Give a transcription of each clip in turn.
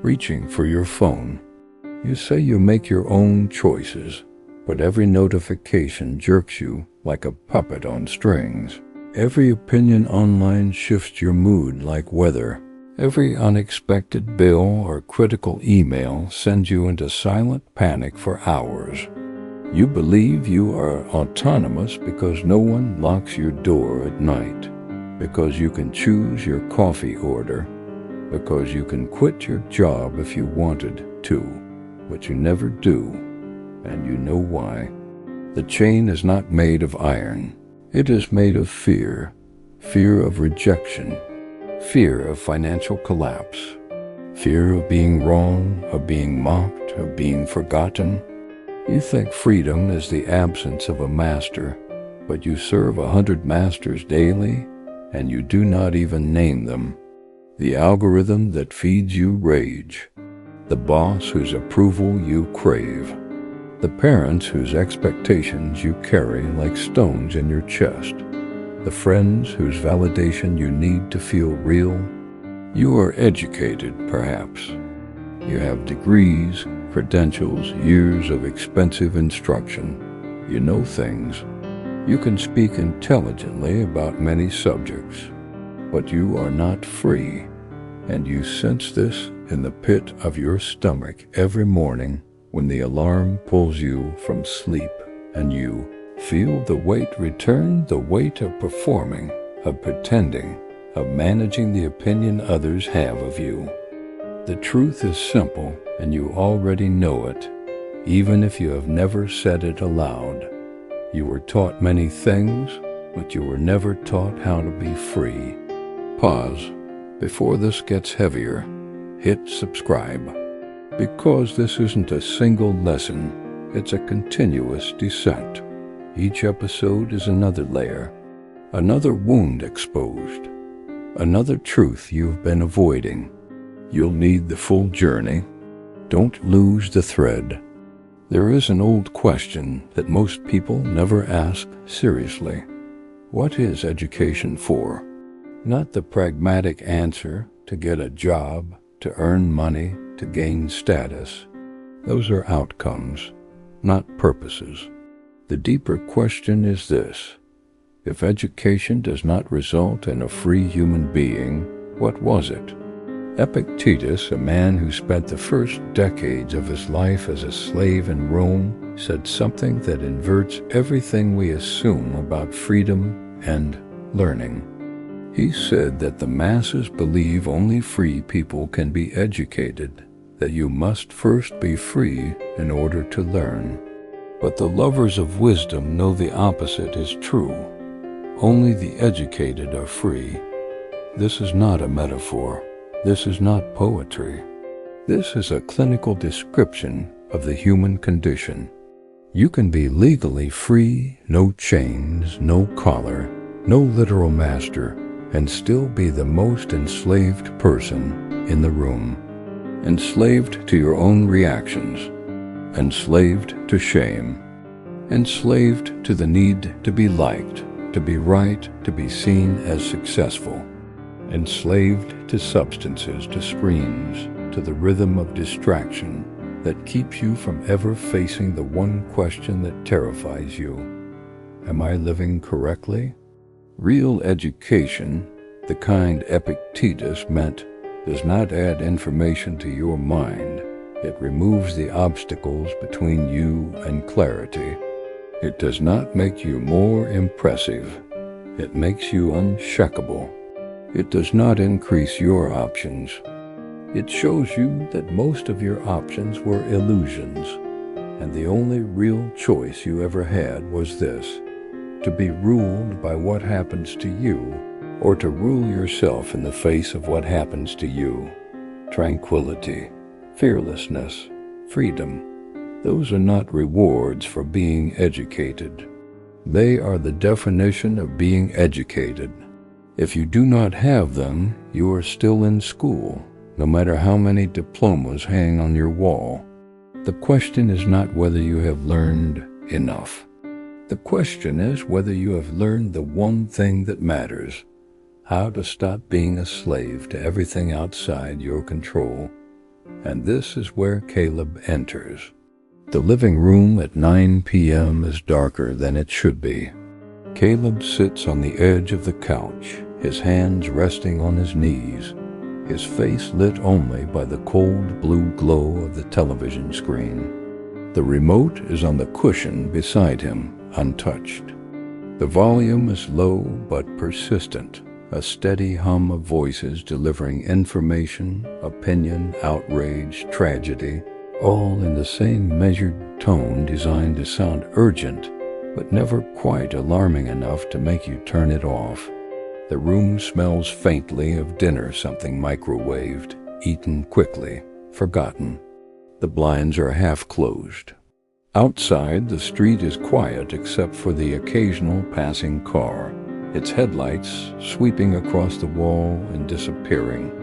reaching for your phone. You say you make your own choices, but every notification jerks you like a puppet on strings. Every opinion online shifts your mood like weather. Every unexpected bill or critical email sends you into silent panic for hours. You believe you are autonomous because no one locks your door at night, because you can choose your coffee order, because you can quit your job if you wanted to, but you never do, and you know why. The chain is not made of iron. It is made of fear, fear of rejection, fear of financial collapse, fear of being wrong, of being mocked, of being forgotten. You think freedom is the absence of a master, but you serve 100 masters daily, and you do not even name them. The algorithm that feeds you rage, the boss whose approval you crave, the parents whose expectations you carry like stones in your chest, the friends whose validation you need to feel real. You are educated, perhaps. You have degrees, credentials, years of expensive instruction. You know things. You can speak intelligently about many subjects, but you are not free, and you sense this in the pit of your stomach every morning when the alarm pulls you from sleep, and you feel the weight return, the weight of performing, of pretending, of managing the opinion others have of you. The truth is simple, and you already know it, even if you have never said it aloud. You were taught many things, but you were never taught how to be free. Pause. Before this gets heavier, hit subscribe. Because this isn't a single lesson, it's a continuous descent. Each episode is another layer, another wound exposed, another truth you've been avoiding. You'll need the full journey. Don't lose the thread. There is an old question that most people never ask seriously. What is education for? Not the pragmatic answer to get a job, to earn money, to gain status. Those are outcomes, not purposes. The deeper question is this: if education does not result in a free human being, what was it? Epictetus, a man who spent the first decades of his life as a slave in Rome, said something that inverts everything we assume about freedom and learning. He said that the masses believe only free people can be educated, that you must first be free in order to learn. But the lovers of wisdom know the opposite is true. Only the educated are free. This is not a metaphor. This is not poetry. This is a clinical description of the human condition. You can be legally free, no chains, no collar, no literal master, and still be the most enslaved person in the room. Enslaved to your own reactions, enslaved to shame, enslaved to the need to be liked, to be right, to be seen as successful, enslaved to substances, to screens, to the rhythm of distraction that keeps you from ever facing the one question that terrifies you. Am I living correctly? Real education, the kind Epictetus meant, does not add information to your mind. It removes the obstacles between you and clarity. It does not make you more impressive. It makes you unshakable. It does not increase your options. It shows you that most of your options were illusions, and the only real choice you ever had was this: to be ruled by what happens to you, or to rule yourself in the face of what happens to you. Tranquility, fearlessness, freedom, those are not rewards for being educated. They are the definition of being educated. If you do not have them, you are still in school, no matter how many diplomas hang on your wall. The question is not whether you have learned enough. The question is whether you have learned the one thing that matters: how to stop being a slave to everything outside your control. And this is where Caleb enters. The living room at 9 p.m. is darker than it should be. Caleb sits on the edge of the couch, his hands resting on his knees, his face lit only by the cold blue glow of the television screen. The remote is on the cushion beside him, untouched. The volume is low but persistent, a steady hum of voices delivering information, opinion, outrage, tragedy, all in the same measured tone designed to sound urgent, but never quite alarming enough to make you turn it off. The room smells faintly of dinner, something microwaved, eaten quickly, forgotten. The blinds are half closed. Outside, the street is quiet except for the occasional passing car, its headlights sweeping across the wall and disappearing.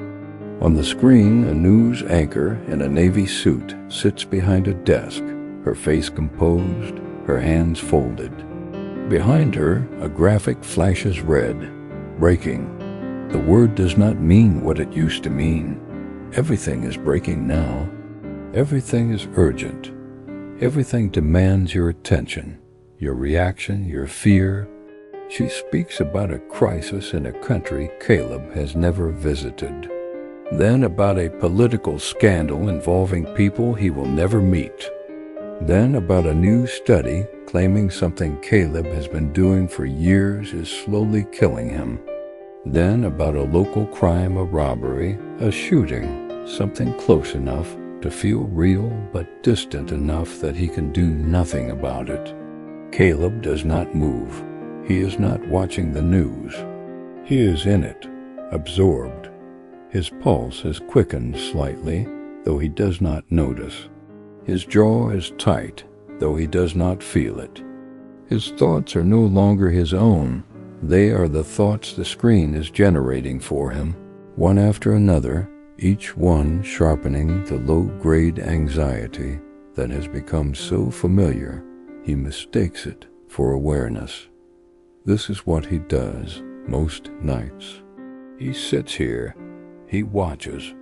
On the screen, a news anchor in a navy suit sits behind a desk, her face composed, her hands folded. Behind her, a graphic flashes red. Breaking. The word does not mean what it used to mean. Everything is breaking now. Everything is urgent. Everything demands your attention, your reaction, your fear. She speaks about a crisis in a country Caleb has never visited. Then about a political scandal involving people he will never meet. Then about a new study claiming something Caleb has been doing for years is slowly killing him. Then about a local crime, a robbery, a shooting, something close enough to feel real but distant enough that he can do nothing about it. Caleb does not move. He is not watching the news. He is in it, absorbed. His pulse has quickened slightly, though he does not notice. His jaw is tight, though he does not feel it. His thoughts are no longer his own. They are the thoughts the screen is generating for him, one after another, each one sharpening the low-grade anxiety that has become so familiar he mistakes it for awareness. This is what he does most nights. He sits here. He watches.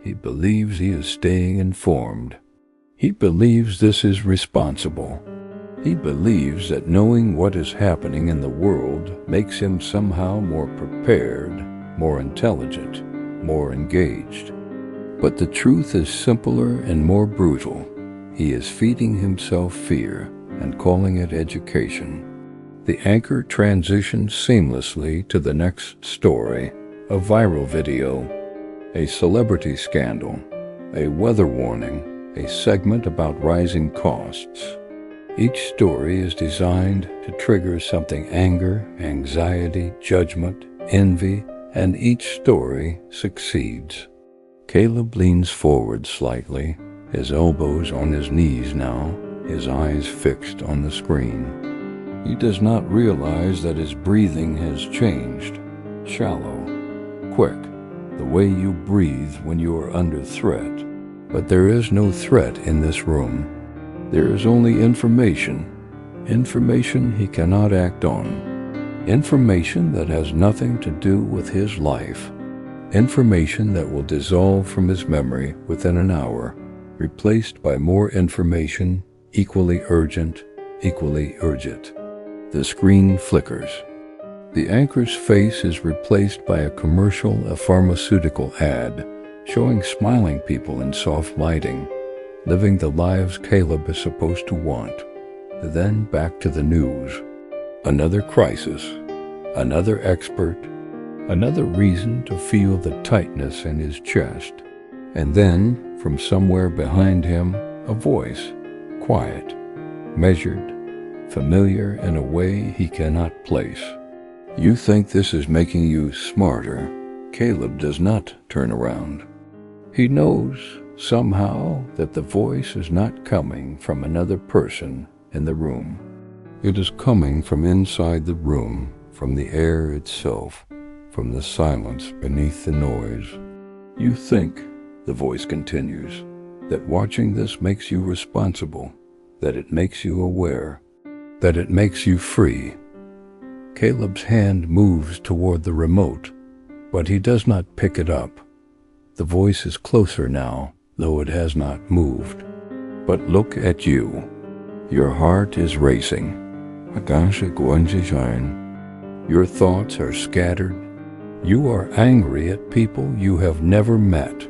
He believes he is staying informed. He believes this is responsible. He believes that knowing what is happening in the world makes him somehow more prepared, more intelligent, more engaged. But the truth is simpler and more brutal. He is feeding himself fear and calling it education. The anchor transitions seamlessly to the next story, a viral video, a celebrity scandal, a weather warning, a segment about rising costs. Each story is designed to trigger something: anger, anxiety, judgment, envy, and each story succeeds. Caleb leans forward slightly, his elbows on his knees now, his eyes fixed on the screen. He does not realize that his breathing has changed. Shallow, quick, the way you breathe when you are under threat. But there is no threat in this room. There is only information he cannot act on, information that has nothing to do with his life, information that will dissolve from his memory within an hour, replaced by more information equally urgent, equally urgent. The screen flickers. The anchor's face is replaced by a commercial, a pharmaceutical ad, showing smiling people in soft lighting, living the lives Caleb is supposed to want. Then back to the news. Another crisis, another expert, another reason to feel the tightness in his chest. And then, from somewhere behind him, a voice, quiet, measured, familiar in a way he cannot place. You think this is making you smarter. Caleb does not turn around. He knows somehow that the voice is not coming from another person in the room. It is coming from inside the room, from the air itself, from the silence beneath the noise. You think, the voice continues, that watching this makes you responsible, that it makes you aware, that it makes you free. Caleb's hand moves toward the remote, but he does not pick it up. The voice is closer now, though it has not moved. But look at you. Your heart is racing. Your thoughts are scattered. You are angry at people you have never met.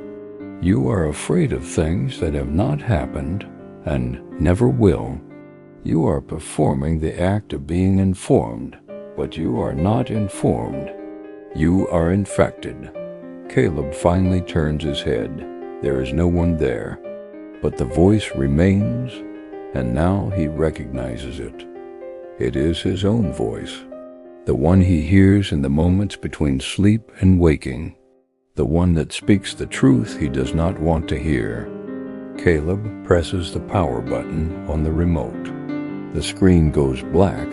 You are afraid of things that have not happened and never will. You are performing the act of being informed, but you are not informed. You are infected. Caleb finally turns his head. There is no one there, but the voice remains, and now he recognizes it. It is his own voice, the one he hears in the moments between sleep and waking, the one that speaks the truth he does not want to hear. Caleb presses the power button on the remote. The screen goes black.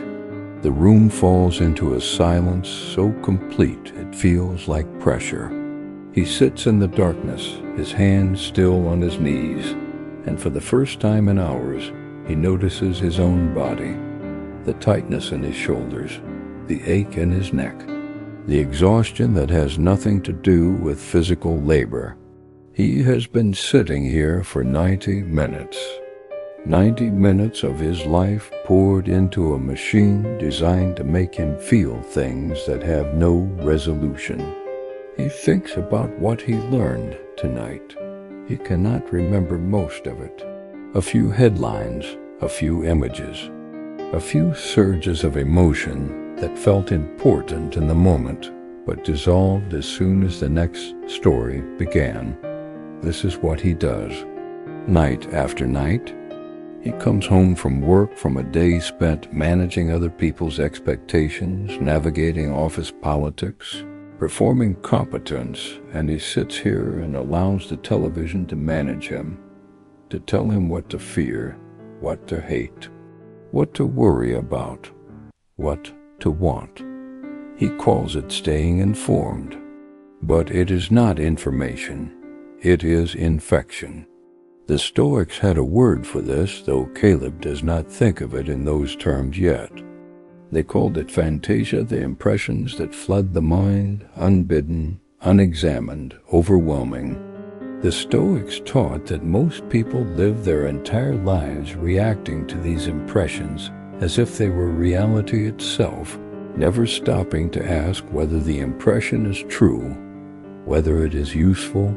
The room falls into a silence so complete it feels like pressure. He sits in the darkness, his hands still on his knees, and for the first time in hours, he notices his own body, the tightness in his shoulders, the ache in his neck, the exhaustion that has nothing to do with physical labor. He has been sitting here for 90 minutes. 90 minutes of his life poured into a machine designed to make him feel things that have no resolution. He thinks about what he learned tonight. He cannot remember most of it. A few headlines, a few images, a few surges of emotion that felt important in the moment, but dissolved as soon as the next story began. This is what he does. Night after night, he comes home from work from a day spent managing other people's expectations, navigating office politics, performing competence, and he sits here and allows the television to manage him, to tell him what to fear, what to hate, what to worry about, what to want. He calls it staying informed, but it is not information, it is infection. The Stoics had a word for this, though Caleb does not think of it in those terms yet. They called it fantasia, the impressions that flood the mind, unbidden, unexamined, overwhelming. The Stoics taught that most people live their entire lives reacting to these impressions as if they were reality itself, never stopping to ask whether the impression is true, whether it is useful,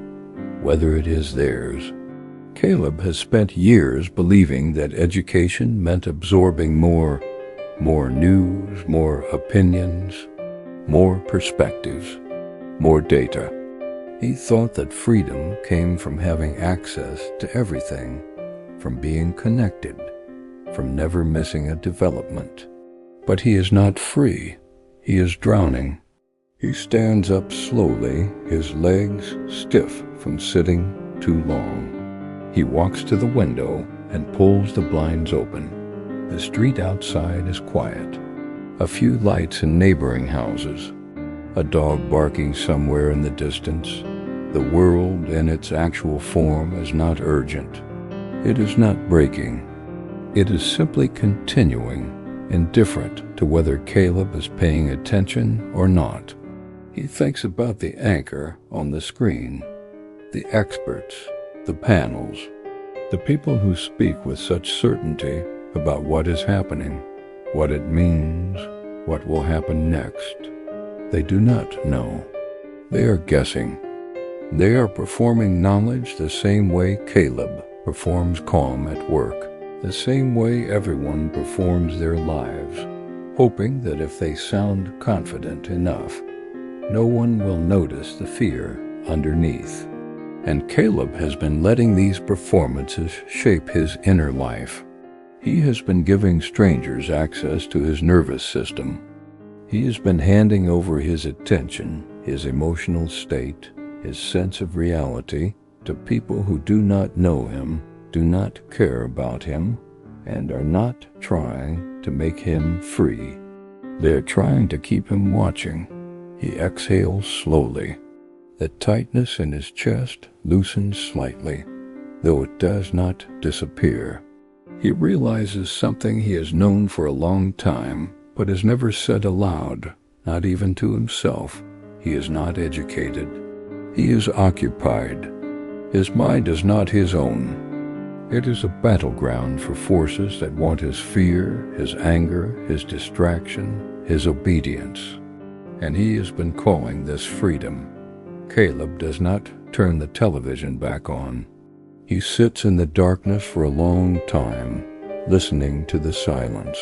whether it is theirs. Caleb has spent years believing that education meant absorbing more news, more opinions, more perspectives, more data. He thought that freedom came from having access to everything, from being connected, from never missing a development. But he is not free. He is drowning. He stands up slowly, his legs stiff from sitting too long. He walks to the window and pulls the blinds open. The street outside is quiet. A few lights in neighboring houses. A dog barking somewhere in the distance. The world in its actual form is not urgent. It is not breaking. It is simply continuing, indifferent to whether Caleb is paying attention or not. He thinks about the anchor on the screen, the experts, the panels, the people who speak with such certainty about what is happening, what it means, what will happen next. They do not know. They are guessing. They are performing knowledge the same way Caleb performs calm at work, the same way everyone performs their lives, hoping that if they sound confident enough, no one will notice the fear underneath. And Caleb has been letting these performances shape his inner life. He has been giving strangers access to his nervous system. He has been handing over his attention, his emotional state, his sense of reality to people who do not know him, do not care about him, and are not trying to make him free. They are trying to keep him watching. He exhales slowly. The tightness in his chest loosens slightly, though it does not disappear. He realizes something he has known for a long time, but has never said aloud, not even to himself. He is not educated. He is occupied. His mind is not his own. It is a battleground for forces that want his fear, his anger, his distraction, his obedience. And he has been calling this freedom. Caleb does not turn the television back on. He sits in the darkness for a long time, listening to the silence.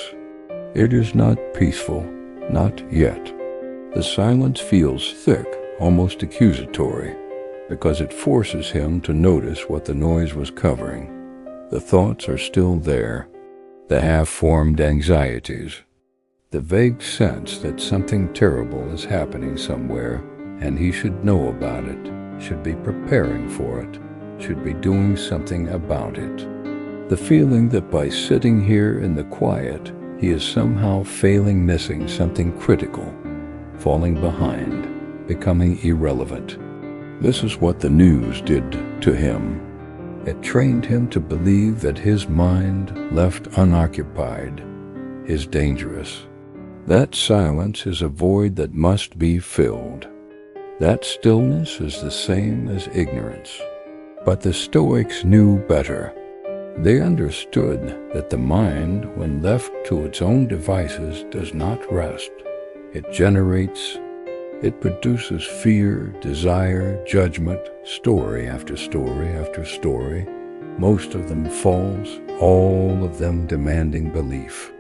It is not peaceful, not yet. The silence feels thick, almost accusatory, because it forces him to notice what the noise was covering. The thoughts are still there, the half-formed anxieties, the vague sense that something terrible is happening somewhere, and he should know about it, should be preparing for it, should be doing something about it. The feeling that by sitting here in the quiet, he is somehow missing something critical, falling behind, becoming irrelevant. This is what the news did to him. It trained him to believe that his mind, left unoccupied, is dangerous. That silence is a void that must be filled. That stillness is the same as ignorance. But the Stoics knew better. They understood that the mind, when left to its own devices, does not rest. It generates. It produces fear, desire, judgment, story after story after story, most of them false, all of them demanding belief.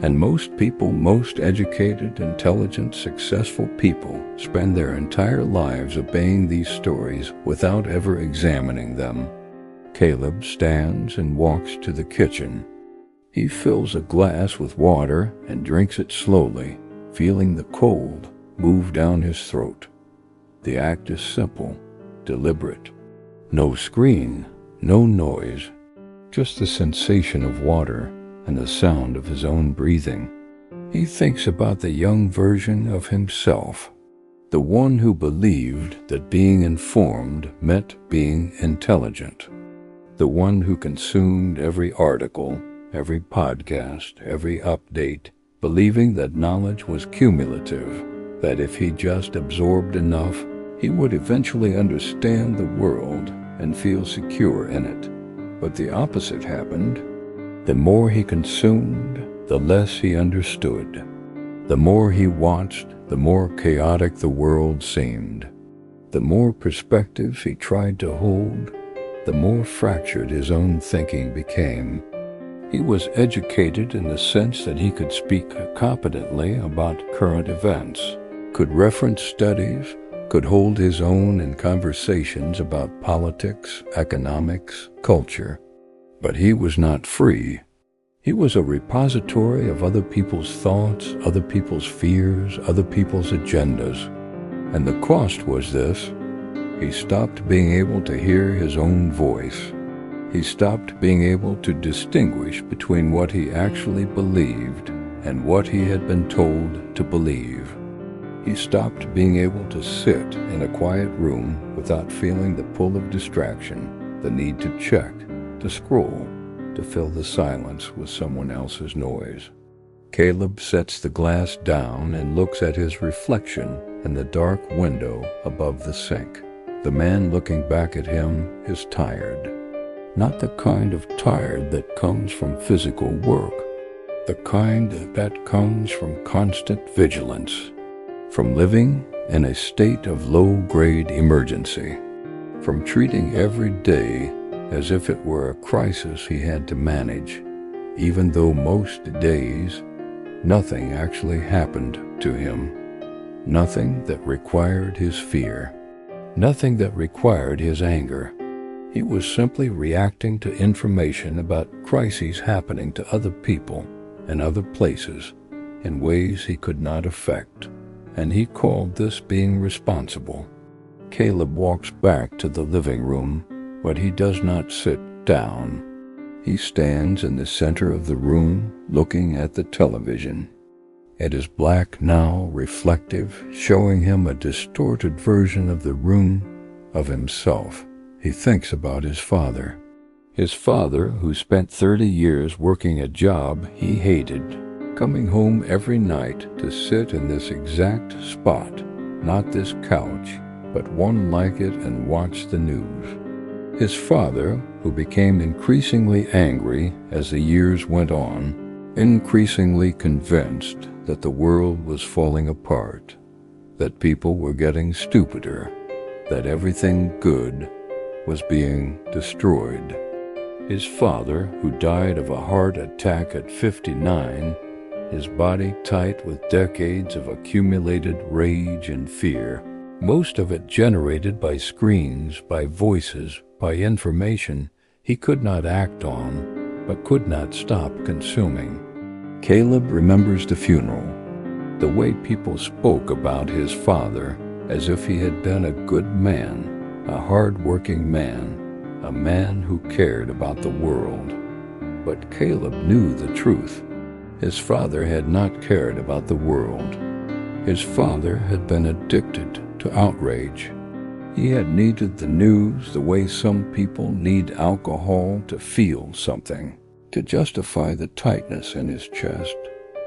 And most people, most educated, intelligent, successful people, spend their entire lives obeying these stories without ever examining them. Caleb stands and walks to the kitchen. He fills a glass with water and drinks it slowly, feeling the cold move down his throat. The act is simple, deliberate. No screen, no noise, just the sensation of water and the sound of his own breathing. He thinks about the young version of himself, the one who believed that being informed meant being intelligent, the one who consumed every article, every podcast, every update, believing that knowledge was cumulative, that if he just absorbed enough, he would eventually understand the world and feel secure in it. But the opposite happened. The more he consumed, the less he understood. The more he watched, the more chaotic the world seemed. The more perspectives he tried to hold, the more fractured his own thinking became. He was educated in the sense that he could speak competently about current events, could reference studies, could hold his own in conversations about politics, economics, culture. But he was not free. He was a repository of other people's thoughts, other people's fears, other people's agendas. And the cost was this: he stopped being able to hear his own voice. He stopped being able to distinguish between what he actually believed and what he had been told to believe. He stopped being able to sit in a quiet room without feeling the pull of distraction, the need to check, to scroll, to fill the silence with someone else's noise. Caleb sets the glass down and looks at his reflection in the dark window above the sink. The man looking back at him is tired. Not the kind of tired that comes from physical work, the kind that comes from constant vigilance, from living in a state of low-grade emergency, from treating every day as if it were a crisis he had to manage, even though most days nothing actually happened to him, nothing that required his fear, nothing that required his anger. He was simply reacting to information about crises happening to other people and other places in ways he could not affect, and he called this being responsible. Caleb walks back to the living room, but he does not sit down. He stands in the center of the room, looking at the television. It is black now, reflective, showing him a distorted version of the room, of himself. He thinks about his father. His father, who spent 30 years working a job he hated, coming home every night to sit in this exact spot, not this couch, but one like it, and watch the news. His father, who became increasingly angry as the years went on, increasingly convinced that the world was falling apart, that people were getting stupider, that everything good was being destroyed. His father, who died of a heart attack at 59, his body tight with decades of accumulated rage and fear, most of it generated by screens, by voices, by information he could not act on, but could not stop consuming. Caleb remembers the funeral, the way people spoke about his father as if he had been a good man, a hard-working man, a man who cared about the world. But Caleb knew the truth. His father had not cared about the world. His father had been addicted to outrage. He had needed the news the way some people need alcohol to feel something, to justify the tightness in his chest,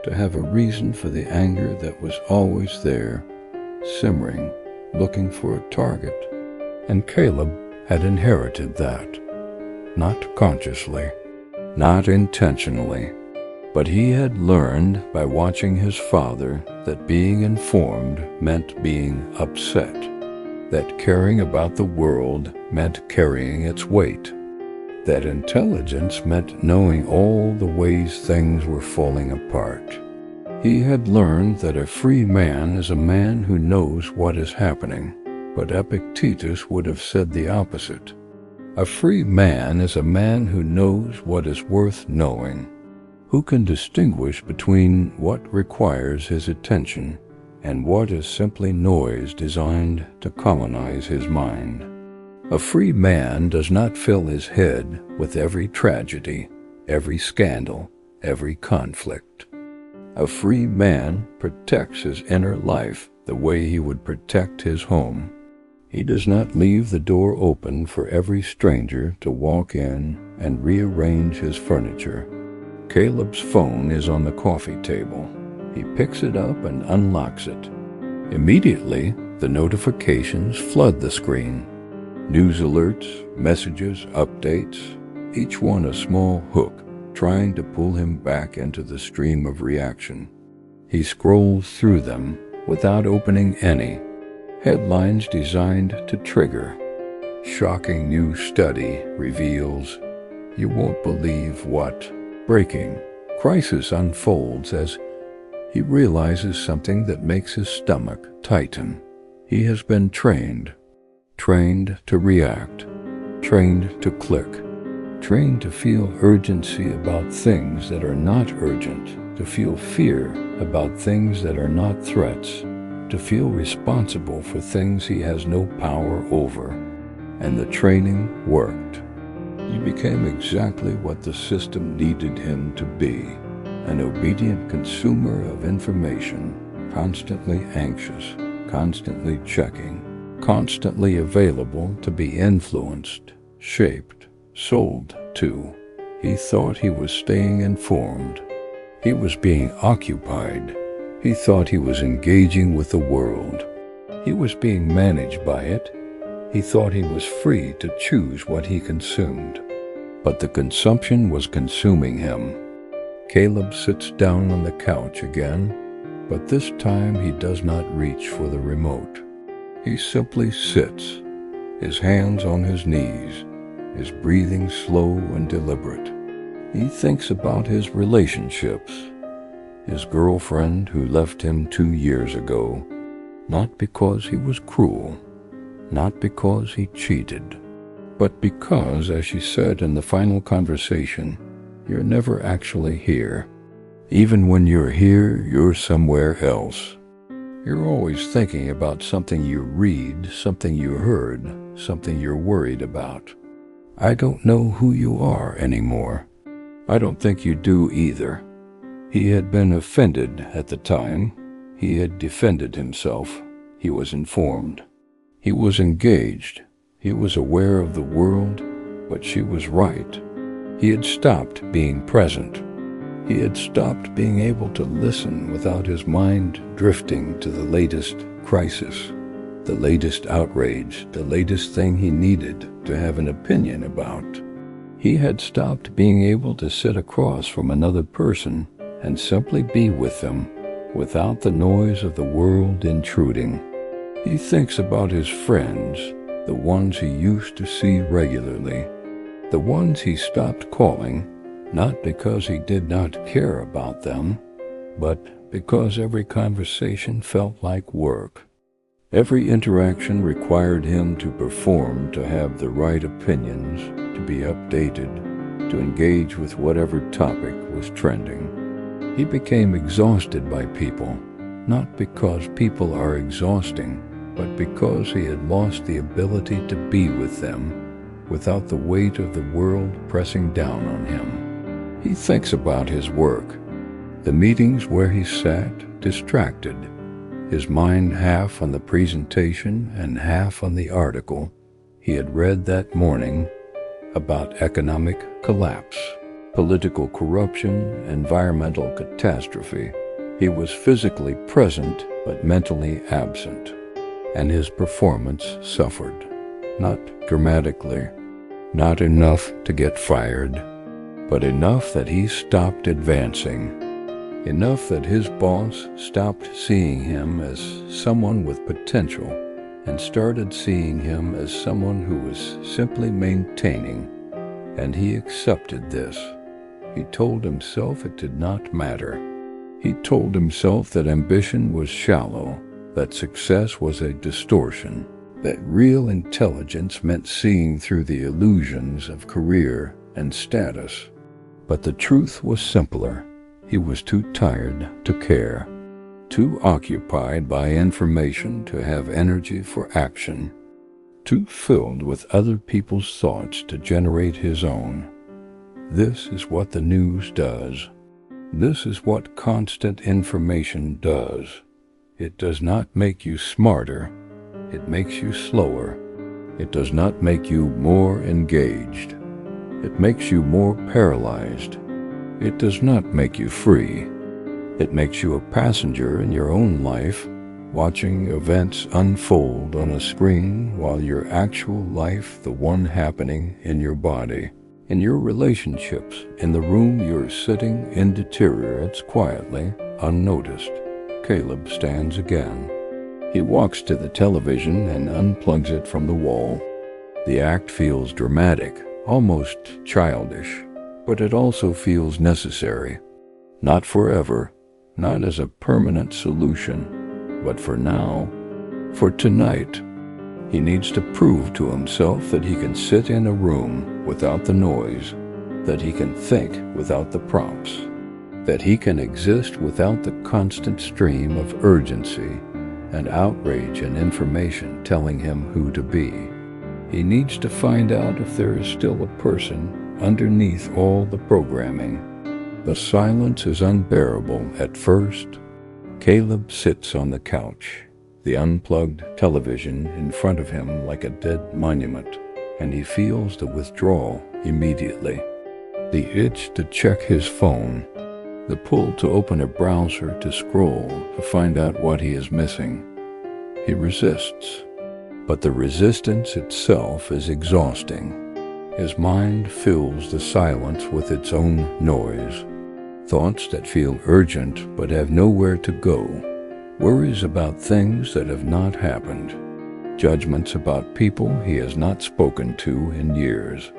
to have a reason for the anger that was always there, simmering, looking for a target. And Caleb had inherited that, not consciously, not intentionally, but he had learned by watching his father that being informed meant being upset, that caring about the world meant carrying its weight, that intelligence meant knowing all the ways things were falling apart. He had learned that a free man is a man who knows what is happening, but Epictetus would have said the opposite. A free man is a man who knows what is worth knowing, who can distinguish between what requires his attention and what is simply noise designed to colonize his mind. A free man does not fill his head with every tragedy, every scandal, every conflict. A free man protects his inner life the way he would protect his home. He does not leave the door open for every stranger to walk in and rearrange his furniture. Caleb's phone is on the coffee table. He picks it up and unlocks it. Immediately, the notifications flood the screen. News alerts, messages, updates, each one a small hook trying to pull him back into the stream of reaction. He scrolls through them without opening any. Headlines designed to trigger. Shocking new study reveals, you won't believe what. Breaking. Crisis unfolds as he realizes something that makes his stomach tighten. He has been trained to react, trained to click, trained to feel urgency about things that are not urgent, to feel fear about things that are not threats, to feel responsible for things he has no power over. And the training worked. He became exactly what the system needed him to be, an obedient consumer of information, constantly anxious, constantly checking, constantly available to be influenced, shaped, sold to. He thought he was staying informed. He was being occupied. He thought he was engaging with the world. He was being managed by it. He thought he was free to choose what he consumed. But the consumption was consuming him. Caleb sits down on the couch again, but this time he does not reach for the remote. He simply sits, his hands on his knees, his breathing slow and deliberate. He thinks about his relationships, his girlfriend who left him 2 years ago, not because he was cruel, not because he cheated, but because, as she said in the final conversation, you're never actually here. Even when you're here, you're somewhere else. You're always thinking about something you read, something you heard, something you're worried about. I don't know who you are anymore. I don't think you do either. He had been offended at the time. He had defended himself. He was informed. He was engaged. He was aware of the world, but she was right. He had stopped being present. He had stopped being able to listen without his mind drifting to the latest crisis. the latest outrage, the latest thing he needed to have an opinion about. He had stopped being able to sit across from another person and simply be with them without the noise of the world intruding. He thinks about his friends, the ones he used to see regularly, the ones he stopped calling, not because he did not care about them, but because every conversation felt like work. Every interaction required him to perform, to have the right opinions, to be updated, to engage with whatever topic was trending. He became exhausted by people, not because people are exhausting, but because he had lost the ability to be with them without the weight of the world pressing down on him. He thinks about his work, the meetings where he sat, distracted, his mind half on the presentation and half on the article he had read that morning about economic collapse, political corruption, environmental catastrophe. He was physically present but mentally absent, and his performance suffered. Not dramatically, not enough to get fired, but enough that he stopped advancing. Enough that his boss stopped seeing him as someone with potential and started seeing him as someone who was simply maintaining. And he accepted this. He told himself it did not matter. He told himself that ambition was shallow, that success was a distortion, that real intelligence meant seeing through the illusions of career and status. But the truth was simpler. He was too tired to care, too occupied by information to have energy for action, too filled with other people's thoughts to generate his own. This is what the news does. This is what constant information does. It does not make you smarter. It makes you slower. It does not make you more engaged. It makes you more paralyzed. It does not make you free. It makes you a passenger in your own life, watching events unfold on a screen while your actual life, the one happening in your body, in your relationships, in the room you're sitting in, deteriorates quietly, unnoticed. Caleb stands again. He walks to the television and unplugs it from the wall. The act feels dramatic, almost childish. But it also feels necessary, not forever, not as a permanent solution, but for now, for tonight. He needs to prove to himself that he can sit in a room without the noise, that he can think without the prompts, that he can exist without the constant stream of urgency and outrage and information telling him who to be. He needs to find out if there is still a person underneath all the programming. The silence is unbearable at first. Caleb sits on the couch, the unplugged television in front of him like a dead monument, and he feels the withdrawal immediately. The itch to check his phone, the pull to open a browser to scroll to find out what he is missing. He resists, but the resistance itself is exhausting. His mind fills the silence with its own noise, thoughts that feel urgent but have nowhere to go, worries about things that have not happened, judgments about people he has not spoken to in years,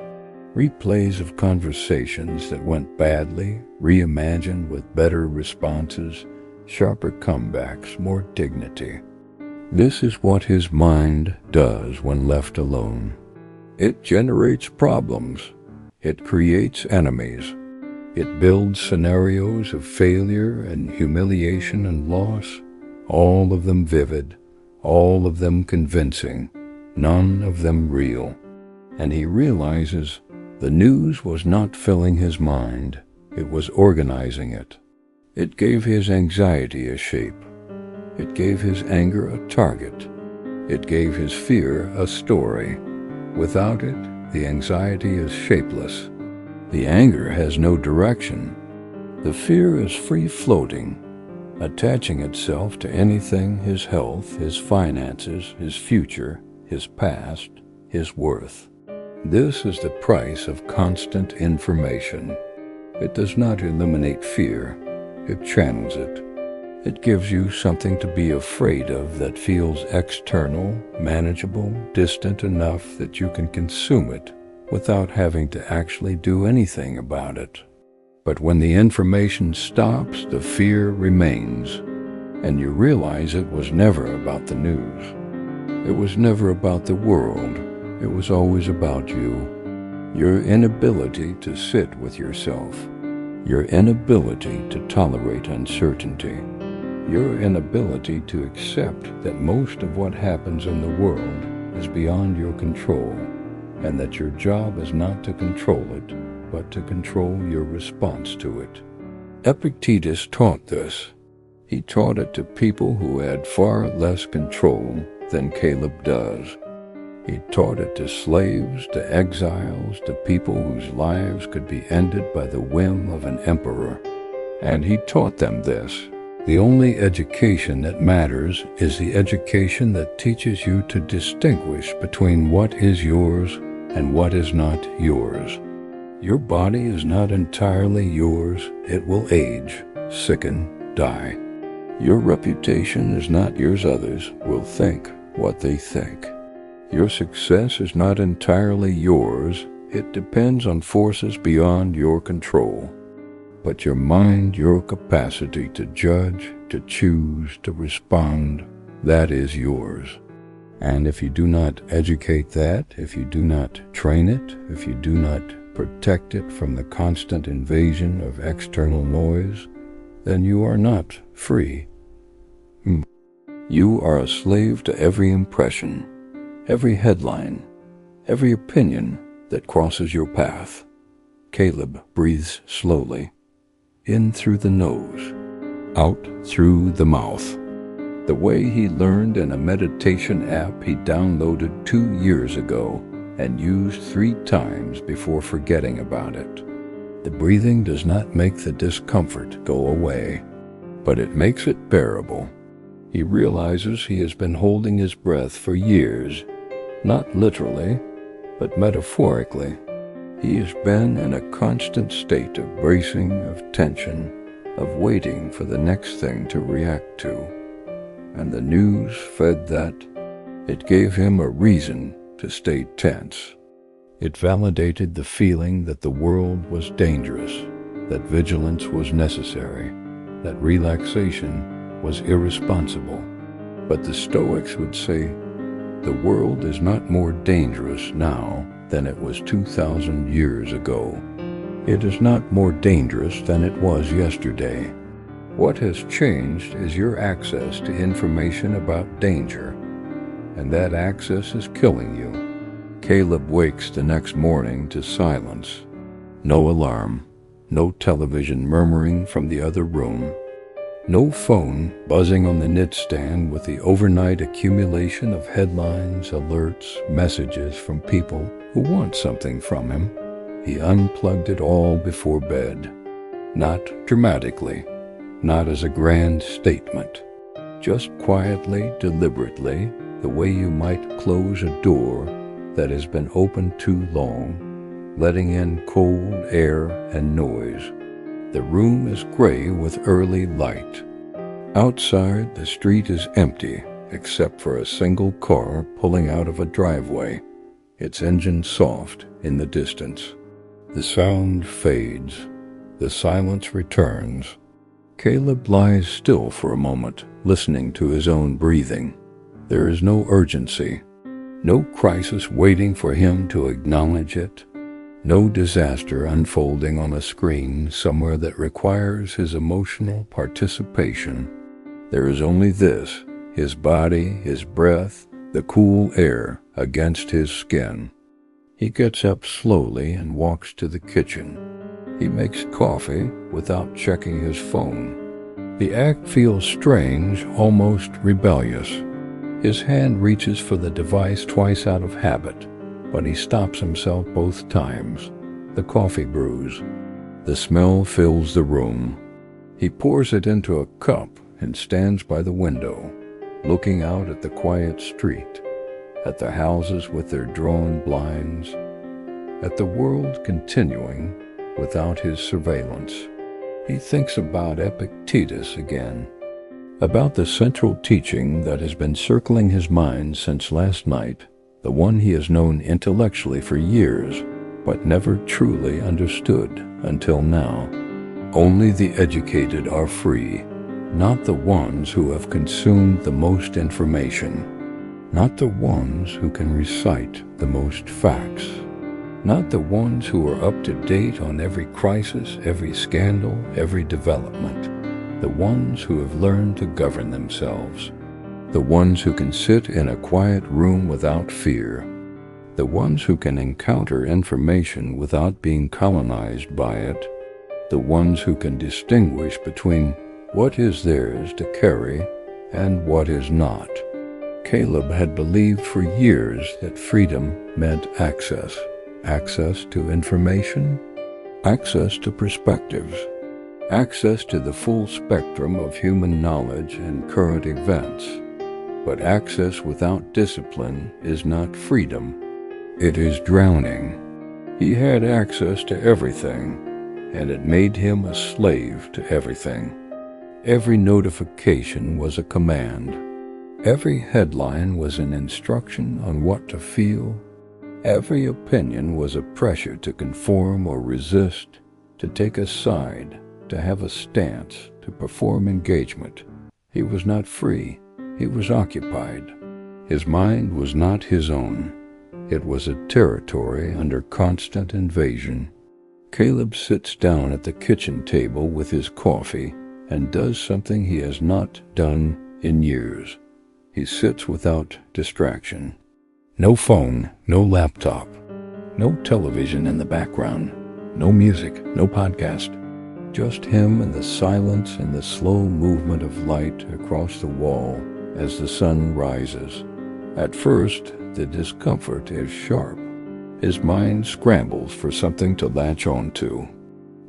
replays of conversations that went badly, reimagined with better responses, sharper comebacks, more dignity. This is what his mind does when left alone. It generates problems. It creates enemies. It builds scenarios of failure and humiliation and loss, all of them vivid, all of them convincing, none of them real. And he realizes the news was not filling his mind, it was organizing it. It gave his anxiety a shape. It gave his anger a target. It gave his fear a story. Without it, the anxiety is shapeless. The anger has no direction. The fear is free-floating. attaching itself to anything: his health, his finances, his future, his past, his worth. This is the price of constant information. It does not eliminate fear, it channels it. It gives you something to be afraid of that feels external, manageable, distant enough that you can consume it without having to actually do anything about it. But when the information stops, the fear remains, and you realize it was never about the news. It was never about the world. It was always about you. Your inability to sit with yourself. Your inability to tolerate uncertainty. Your inability to accept that most of what happens in the world is beyond your control, and that your job is not to control it, but to control your response to it. Epictetus taught this. He taught it to people who had far less control than Caleb does. He taught it to slaves, to exiles, to people whose lives could be ended by the whim of an emperor. And he taught them this: the only education that matters is the education that teaches you to distinguish between what is yours and what is not yours. Your body is not entirely yours. It will age, sicken, die. Your reputation is not yours. Others will think what they think. Your success is not entirely yours. It depends on forces beyond your control. But your mind, your capacity to judge, to choose, to respond, that is yours. And if you do not educate that, if you do not train it, if you do not protect it from the constant invasion of external noise, then you are not free. You are a slave to every impression, every headline, every opinion that crosses your path. Caleb breathes slowly, in through the nose, out through the mouth. The way he learned in a meditation app he downloaded 2 years ago and used 3 times before forgetting about it. The breathing does not make the discomfort go away, but it makes it bearable. He realizes he has been holding his breath for years, not literally, but metaphorically. He has been in a constant state of bracing, of tension, of waiting for the next thing to react to. And the news fed that. It gave him a reason to stay tense. It validated the feeling that the world was dangerous, that vigilance was necessary, that relaxation was irresponsible. But the Stoics would say, the world is not more dangerous now than it was 2,000 years ago. It is not more dangerous than it was yesterday. What has changed is your access to information about danger, and that access is killing you. Caleb wakes the next morning to silence. No alarm, no television murmuring from the other room, no phone buzzing on the nightstand with the overnight accumulation of headlines, alerts, messages from people who want something from him. He unplugged it all before bed. Not dramatically, not as a grand statement, just quietly, deliberately, the way you might close a door that has been open too long, letting in cold air and noise. The room is gray with early light. Outside, the street is empty, except for a single car pulling out of a driveway, its engine soft in the distance. The sound fades. The silence returns. Caleb lies still for a moment, listening to his own breathing. There is no urgency, no crisis waiting for him to acknowledge it, no disaster unfolding on a screen somewhere that requires his emotional participation. There is only this, his body, his breath, the cool air against his skin. He gets up slowly and walks to the kitchen. He makes coffee without checking his phone. The act feels strange, almost rebellious. His hand reaches for the device twice out of habit, but he stops himself both times. The coffee brews. The smell fills the room. He pours it into a cup and stands by the window, looking out at the quiet street, at the houses with their drawn blinds, at the world continuing without his surveillance. He thinks about Epictetus again, about the central teaching that has been circling his mind since last night, the one he has known intellectually for years, but never truly understood until now. Only the educated are free, not the ones who have consumed the most information, not the ones who can recite the most facts, not the ones who are up to date on every crisis, every scandal, every development, the ones who have learned to govern themselves, the ones who can sit in a quiet room without fear, the ones who can encounter information without being colonized by it, the ones who can distinguish between what is theirs to carry and what is not. Caleb had believed for years that freedom meant access to information, access to perspectives, access to the full spectrum of human knowledge and current events. But access without discipline is not freedom, it is drowning. He had access to everything, and it made him a slave to everything. Every notification was a command. Every headline was an instruction on what to feel. Every opinion was a pressure to conform or resist, to take a side, to have a stance, to perform engagement. He was not free. He was occupied. His mind was not his own. It was a territory under constant invasion. Caleb sits down at the kitchen table with his coffee and does something he has not done in years. He sits without distraction. No phone, no laptop, no television in the background, no music, no podcast. Just him and the silence and the slow movement of light across the wall as the sun rises. At first, the discomfort is sharp. His mind scrambles for something to latch onto.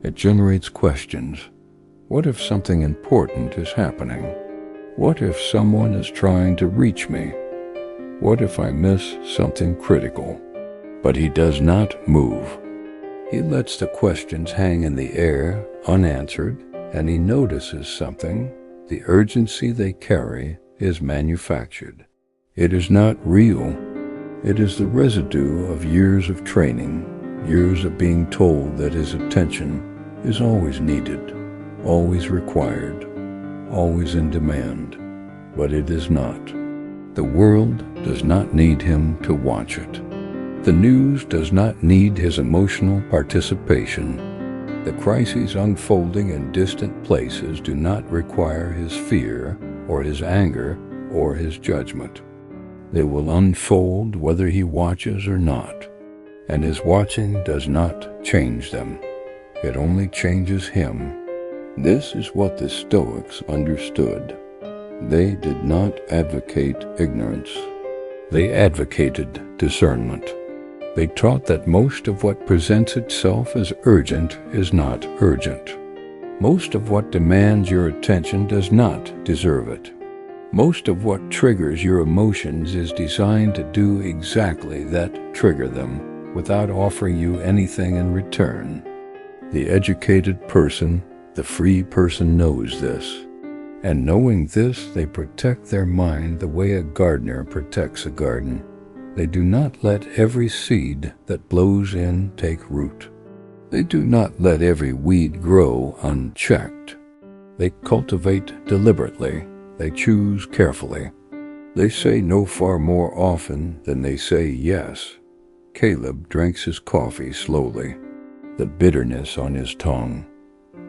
It generates questions. What if something important is happening? What if someone is trying to reach me? What if I miss something critical? But he does not move. He lets the questions hang in the air, unanswered, and he notices something. The urgency they carry is manufactured. It is not real. It is the residue of years of training, years of being told that his attention is always needed, always required, always in demand. But it is not. The world does not need him to watch it. The news does not need his emotional participation. The crises unfolding in distant places do not require his fear or his anger or his judgment. They will unfold whether he watches or not, and his watching does not change them. It only changes him. This is what the Stoics understood. They did not advocate ignorance. They advocated discernment. They taught that most of what presents itself as urgent is not urgent. Most of what demands your attention does not deserve it. Most of what triggers your emotions is designed to do exactly that, trigger them, without offering you anything in return. The educated person, the free person knows this. And knowing this, they protect their mind the way a gardener protects a garden. They do not let every seed that blows in take root. They do not let every weed grow unchecked. They cultivate deliberately. They choose carefully. They say no far more often than they say yes. Caleb drinks his coffee slowly, the bitterness on his tongue,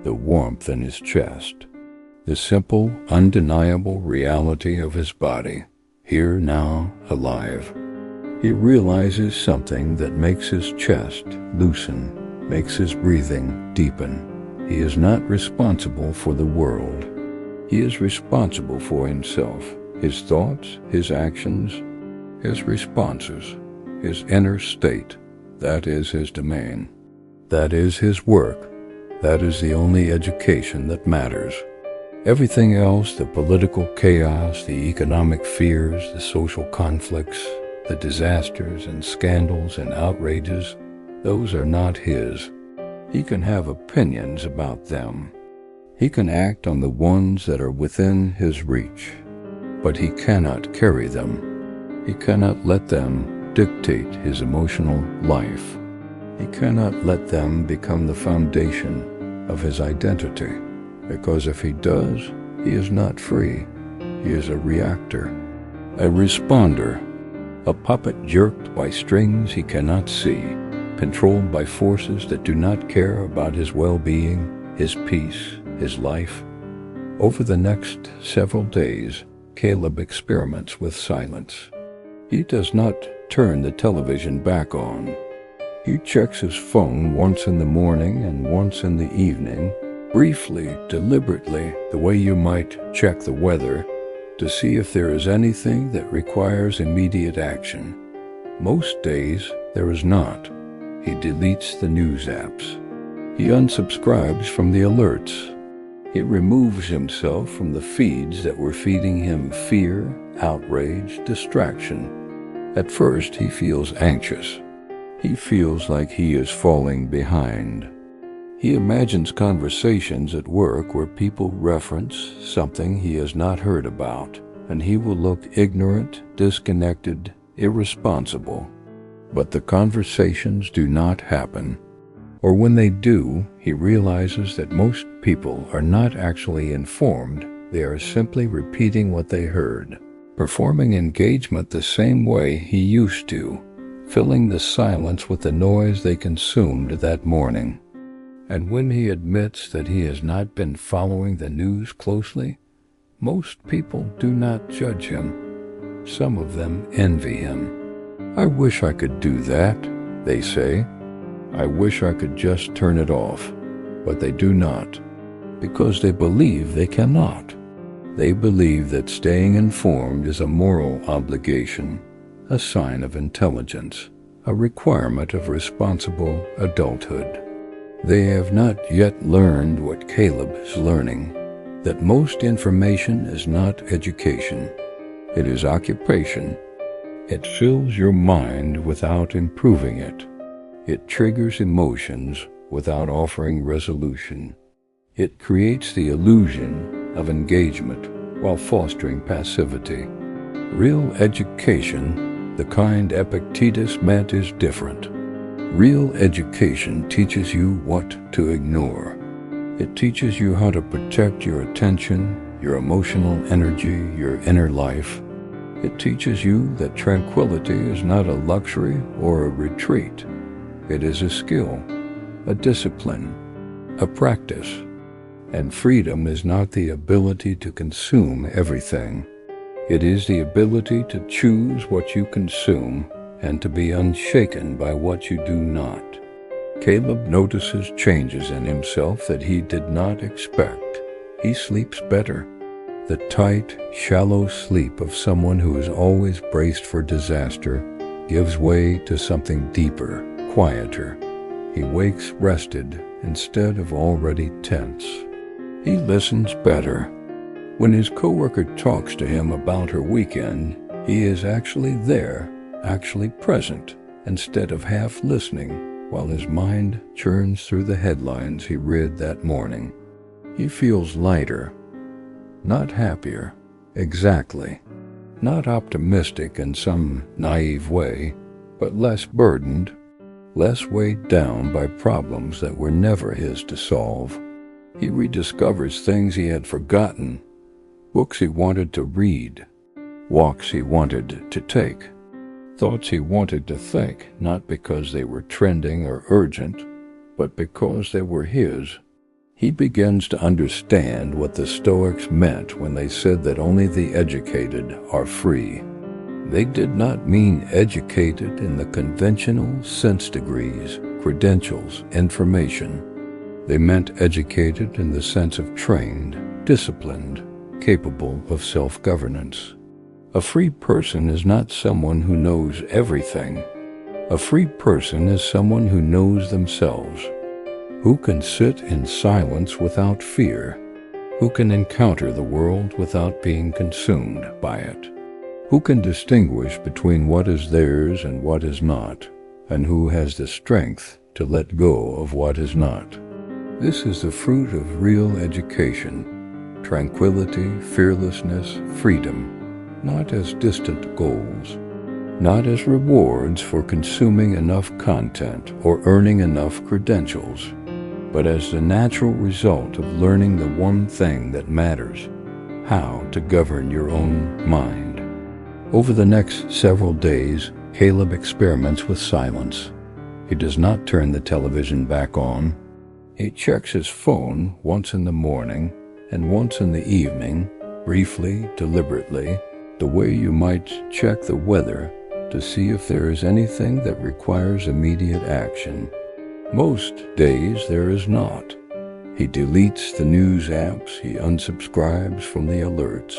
the warmth in his chest, the simple, undeniable reality of his body, here now, alive. He realizes something that makes his chest loosen, makes his breathing deepen. He is not responsible for the world. He is responsible for himself, his thoughts, his actions, his responses, his inner state. That is his domain. That is his work. That is the only education that matters. Everything else, the political chaos, the economic fears, the social conflicts, the disasters and scandals and outrages, those are not his. He can have opinions about them. He can act on the ones that are within his reach, but he cannot carry them. He cannot let them dictate his emotional life. He cannot let them become the foundation of his identity, because if he does, he is not free. He is a reactor, a responder, a puppet jerked by strings he cannot see, controlled by forces that do not care about his well-being, his peace, his life. Over the next several days, Caleb experiments with silence. He does not turn the television back on. He checks his phone once in the morning and once in the evening, briefly, deliberately, the way you might check the weather, to see if there is anything that requires immediate action. Most days, there is not. He deletes the news apps. He unsubscribes from the alerts. He removes himself from the feeds that were feeding him fear, outrage, distraction. At first, he feels anxious. He feels like he is falling behind. He imagines conversations at work where people reference something he has not heard about, and he will look ignorant, disconnected, irresponsible. But the conversations do not happen. Or when they do, he realizes that most people are not actually informed. They are simply repeating what they heard, performing engagement the same way he used to, filling the silence with the noise they consumed that morning. And when he admits that he has not been following the news closely, most people do not judge him. Some of them envy him. "I wish I could do that," they say. "I wish I could just turn it off." But they do not, because they believe they cannot. They believe that staying informed is a moral obligation, a sign of intelligence, a requirement of responsible adulthood. They have not yet learned what Caleb is learning, that most information is not education. It is occupation. It fills your mind without improving it. It triggers emotions without offering resolution. It creates the illusion of engagement while fostering passivity. Real education, the kind Epictetus meant, is different. Real education teaches you what to ignore. It teaches you how to protect your attention, your emotional energy, your inner life. It teaches you that tranquility is not a luxury or a retreat. It is a skill, a discipline, a practice. And freedom is not the ability to consume everything. It is the ability to choose what you consume and to be unshaken by what you do not. Caleb notices changes in himself that he did not expect. He sleeps better. The tight, shallow sleep of someone who is always braced for disaster gives way to something deeper, quieter. He wakes rested instead of already tense. He listens better. When his coworker talks to him about her weekend, he is actually there, actually present, instead of half listening while his mind churns through the headlines he read that morning. He feels lighter, not happier, exactly, not optimistic in some naive way, but less burdened, less weighed down by problems that were never his to solve. He rediscovers things he had forgotten, books he wanted to read, walks he wanted to take, thoughts he wanted to think, not because they were trending or urgent, but because they were his. He begins to understand what the Stoics meant when they said that only the educated are free. They did not mean educated in the conventional sense degrees, credentials, information. They meant educated in the sense of trained, disciplined, capable of self-governance. A free person is not someone who knows everything. A free person is someone who knows themselves, who can sit in silence without fear, Who can encounter the world without being consumed by it? Who can distinguish between what is theirs and what is not, and who has the strength to let go of what is not? This is the fruit of real education: tranquility, fearlessness, freedom, not as distant goals, not as rewards for consuming enough content or earning enough credentials, but as the natural result of learning the one thing that matters: how to govern your own mind. Over the next several days, Caleb experiments with silence. He does not turn the television back on. He checks his phone once in the morning and once in the evening, briefly, deliberately, the way you might check the weather to see if there is anything that requires immediate action. Most days there is not. He deletes the news apps, he unsubscribes from the alerts.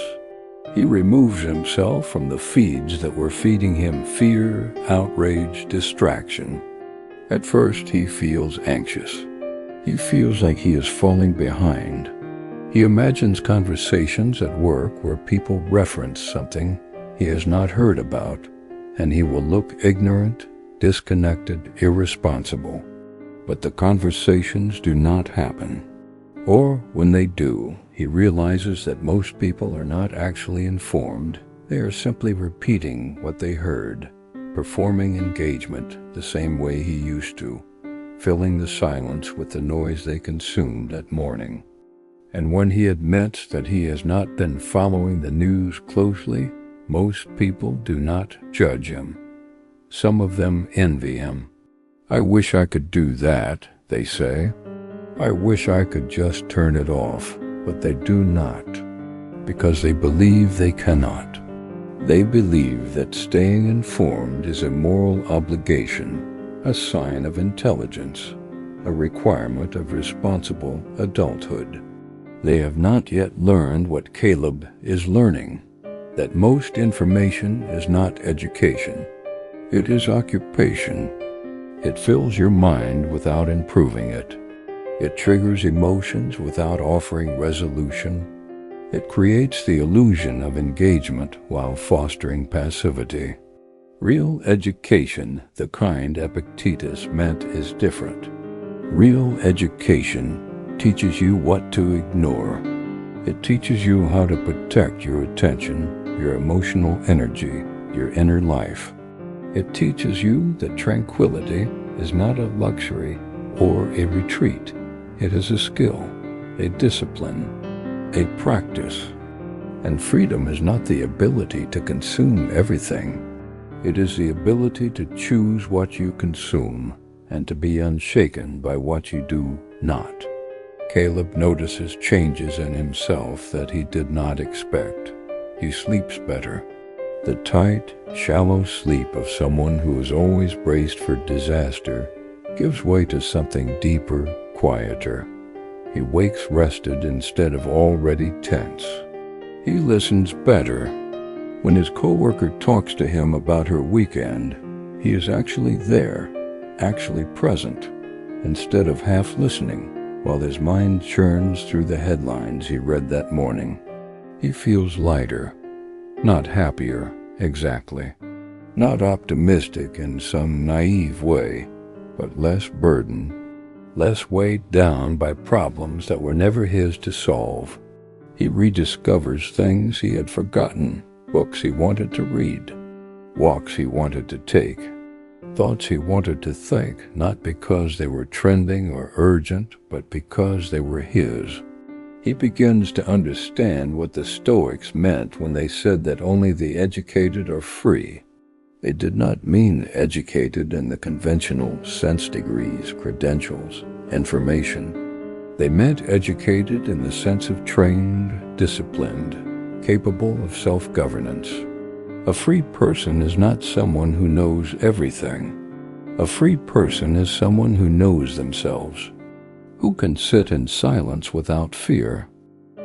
He removes himself from the feeds that were feeding him fear, outrage, distraction. At first he feels anxious. He feels like he is falling behind. He imagines conversations at work where people reference something he has not heard about, and he will look ignorant, disconnected, irresponsible. But the conversations do not happen. Or when they do, he realizes that most people are not actually informed. They are simply repeating what they heard, performing engagement the same way he used to, filling the silence with the noise they consumed that morning. And when he admits that he has not been following the news closely, most people do not judge him. Some of them envy him. "I wish I could do that," they say. "I wish I could just turn it off," but they do not, because they believe they cannot. They believe that staying informed is a moral obligation, a sign of intelligence, a requirement of responsible adulthood. They have not yet learned what Caleb is learning, that most information is not education. It is occupation. It fills your mind without improving it. It triggers emotions without offering resolution. It creates the illusion of engagement while fostering passivity. Real education, the kind Epictetus meant, is different. Real education teaches you what to ignore. It teaches you how to protect your attention, your emotional energy, your inner life. It teaches you that tranquility is not a luxury or a retreat. It is a skill, a discipline, a practice. And freedom is not the ability to consume everything. It is the ability to choose what you consume and to be unshaken by what you do not. Caleb notices changes in himself that he did not expect. He sleeps better. The tight, shallow sleep of someone who is always braced for disaster gives way to something deeper, quieter. He wakes rested instead of already tense. He listens better. When his coworker talks to him about her weekend, he is actually there, actually present, instead of half listening while his mind churns through the headlines he read that morning. He feels lighter, not happier exactly, not optimistic in some naive way, but less burdened, less weighed down by problems that were never his to solve. He rediscovers things he had forgotten, books he wanted to read, walks he wanted to take, thoughts he wanted to think, not because they were trending or urgent, but because they were his. He begins to understand what the Stoics meant when they said that only the educated are free. They did not mean educated in the conventional sense degrees, credentials, information. They meant educated in the sense of trained, disciplined, capable of self-governance. A free person is not someone who knows everything. A free person is someone who knows themselves, who can sit in silence without fear,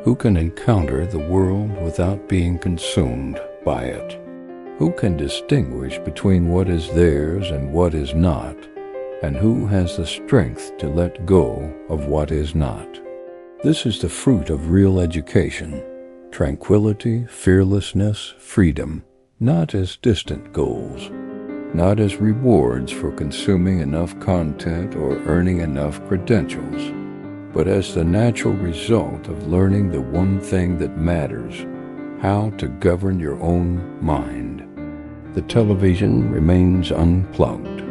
who can encounter the world without being consumed by it, who can distinguish between what is theirs and what is not, and who has the strength to let go of what is not. This is the fruit of real education, tranquility, fearlessness, freedom, not as distant goals, not as rewards for consuming enough content or earning enough credentials, but as the natural result of learning the one thing that matters, how to govern your own mind. The television remains unplugged.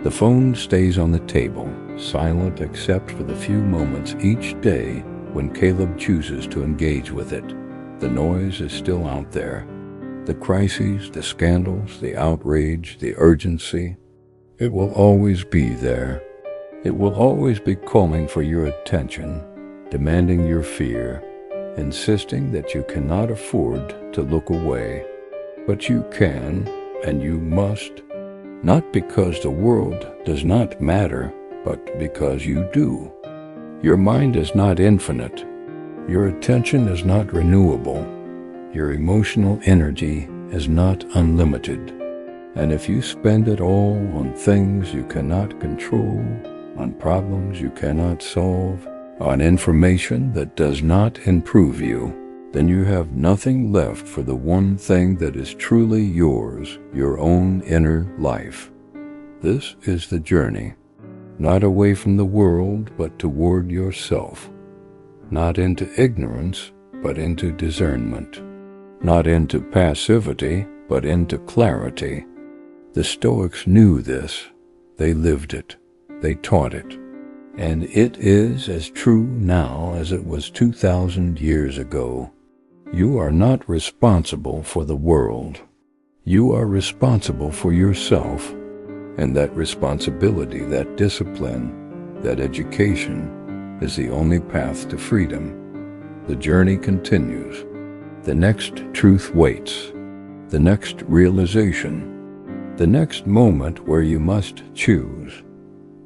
The phone stays on the table, silent except for the few moments each day when Caleb chooses to engage with it. The noise is still out there. The crises, the scandals, the outrage, the urgency. It will always be there. It will always be calling for your attention, demanding your fear, insisting that you cannot afford to look away. But you can, and you must, not because the world does not matter, but because you do. Your mind is not infinite. Your attention is not renewable. Your emotional energy is not unlimited. And if you spend it all on things you cannot control, on problems you cannot solve, on information that does not improve you, then you have nothing left for the one thing that is truly yours, your own inner life. This is the journey, not away from the world, but toward yourself, not into ignorance, but into discernment, not into passivity, but into clarity. The Stoics knew this. They lived it. They taught it. And it is as true now as it was 2,000 years ago. You are not responsible for the world. You are responsible for yourself. And that responsibility, that discipline, that education is the only path to freedom. The journey continues. The next truth waits. The next realization. The next moment where you must choose.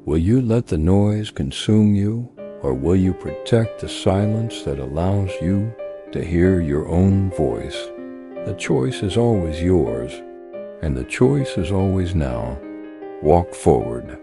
Will you let the noise consume you, or will you protect the silence that allows you to hear your own voice? The choice is always yours, and the choice is always now. Walk forward.